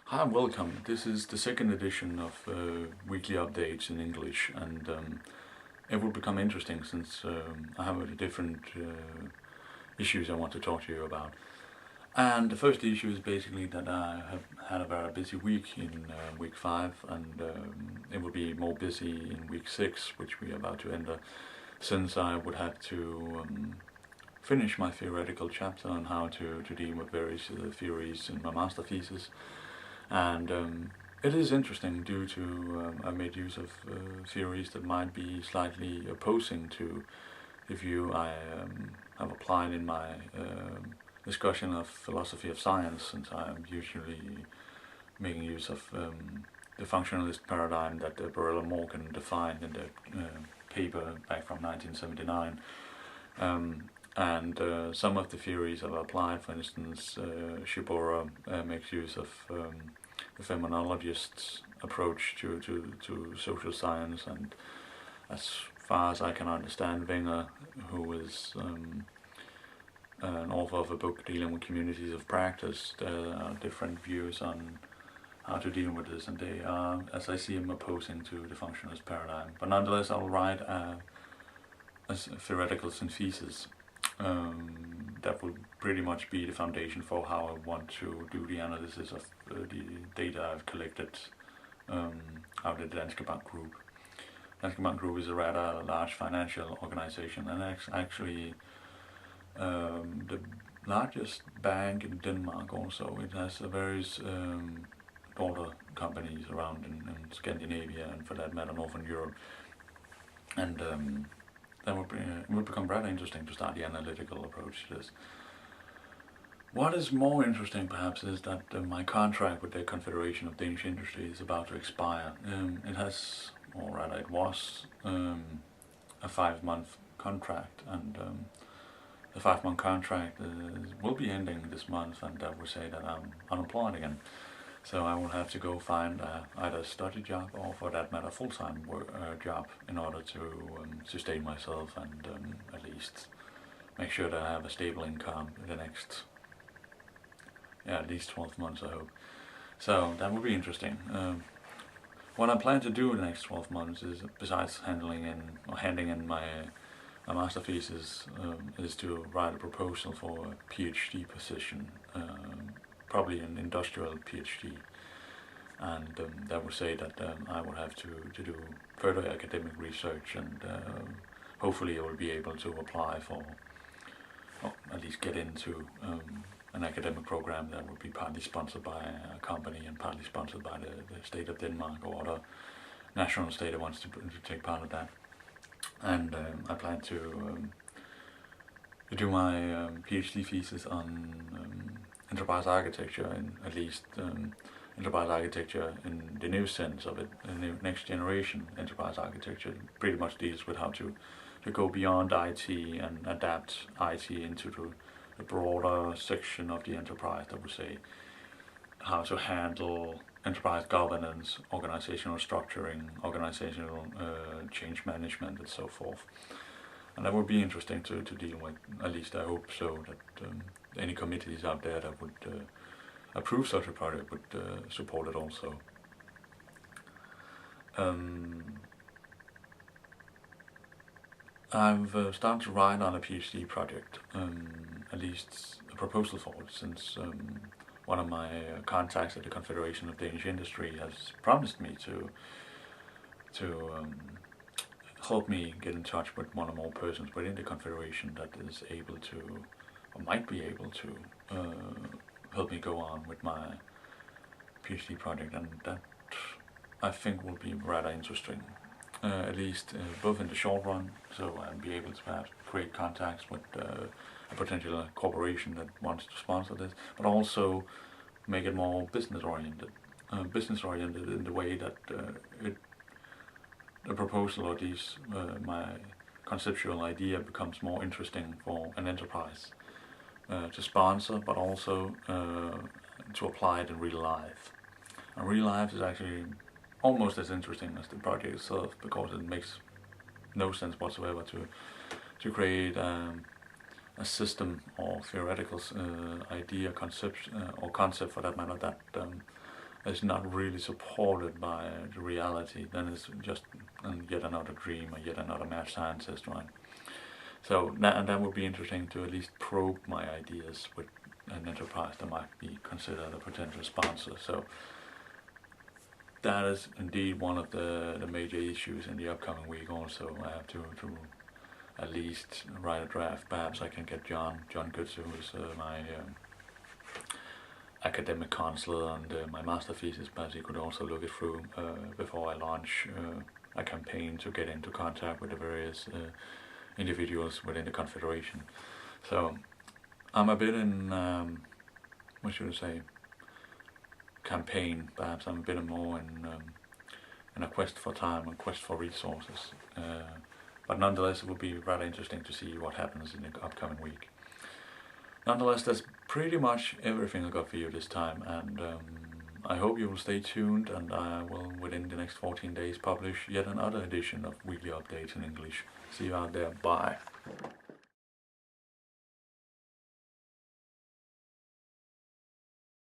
Hi and welcome. This is the second edition of weekly updates in English, and it will become interesting since I have different issues I want to talk to you about. And the first issue is basically that I have had a very busy week in week 5, and it will be more busy in week 6, which we are about to enter, since I would have to finish my theoretical chapter on how to deal with various theories in my master thesis. And it is interesting due to I made use of theories that might be slightly opposing to the view I have applied in my discussion of philosophy of science, since I am usually making use of the functionalist paradigm that Barilla Morgan defined in the paper back from 1979. And some of the theories I've applied, for instance, Shibora makes use of the phenomenologist's approach to social science, and as far as I can understand, Wenger, who is an author of a book dealing with communities of practice, there are different views on how to deal with this, and they are, as I see them, opposing to the functionalist paradigm. But nonetheless, I'll write a theoretical synthesis that will pretty much be the foundation for how I want to do the analysis of the data I've collected out of the Danske Bank Group. Danske Bank Group is a rather large financial organization, and actually the largest bank in Denmark also. It has various daughter companies around in Scandinavia, and for that matter Northern Europe. And that would become rather interesting to start the analytical approach to this. What is more interesting perhaps is that my contract with the Confederation of Danish Industry is about to expire. It has, or rather it was, a 5-month contract, and the 5-month contract will be ending this month, and that would say that I'm unemployed again. So I will have to go find either a study job, or for that matter full-time job, in order to sustain myself and at least make sure that I have a stable income in the next, at least 12 months, I hope. So that would be interesting. What I plan to do in the next 12 months is, besides handing in my master thesis, is to write a proposal for a PhD position, probably an industrial PhD, and that would say that I will have to do further academic research, and hopefully I will be able to apply for, or at least get into an academic program that would be partly sponsored by a company and partly sponsored by the state of Denmark or other national state that wants to take part of that. And I plan to do my PhD thesis on enterprise architecture, and at least enterprise architecture in the new sense of it, the next generation enterprise architecture. Pretty much deals with how to go beyond IT and adapt IT into the broader section of the enterprise, that would say how to handle enterprise governance, organizational structuring, organizational change management, and so forth. And that would be interesting to deal with. At least I hope so, that any committees out there that would approve such a project would support it also. I've started to write on a PhD project, at least a proposal for it, since one of my contacts at the Confederation of Danish Industry has promised me to help me get in touch with one or more persons within the Confederation that is able to, or might be able to, help me go on with my PhD project, and that I think will be rather interesting. At least both in the short run, so I'll be able to perhaps create contacts with a potential corporation that wants to sponsor this, but also make it more business oriented in the way that the proposal, or these my conceptual idea, becomes more interesting for an enterprise to sponsor, but also to apply it in real life. And real life is actually almost as interesting as the project itself, because it makes no sense whatsoever to create a system or theoretical idea, concept, or concept for that matter, that is not really supported by the reality, then it's just yet another dream or yet another mad scientist, right? So that would be interesting to at least probe my ideas with an enterprise that might be considered a potential sponsor. So that is indeed one of the major issues in the upcoming week also. I have to at least write a draft. Perhaps I can get John Goodson, who is my academic counselor on my master thesis. Perhaps he could also look it through before I launch a campaign to get into contact with the various individuals within the Confederation. So I'm a bit in, what should I say, campaign. Perhaps I'm a bit more in a quest for time and quest for resources. But nonetheless, it will be rather interesting to see what happens in the upcoming week. Nonetheless, that's pretty much everything I got for you this time, and I hope you will stay tuned, and I will, within the next 14 days, publish yet another edition of Weekly Updates in English. See you out there. Bye.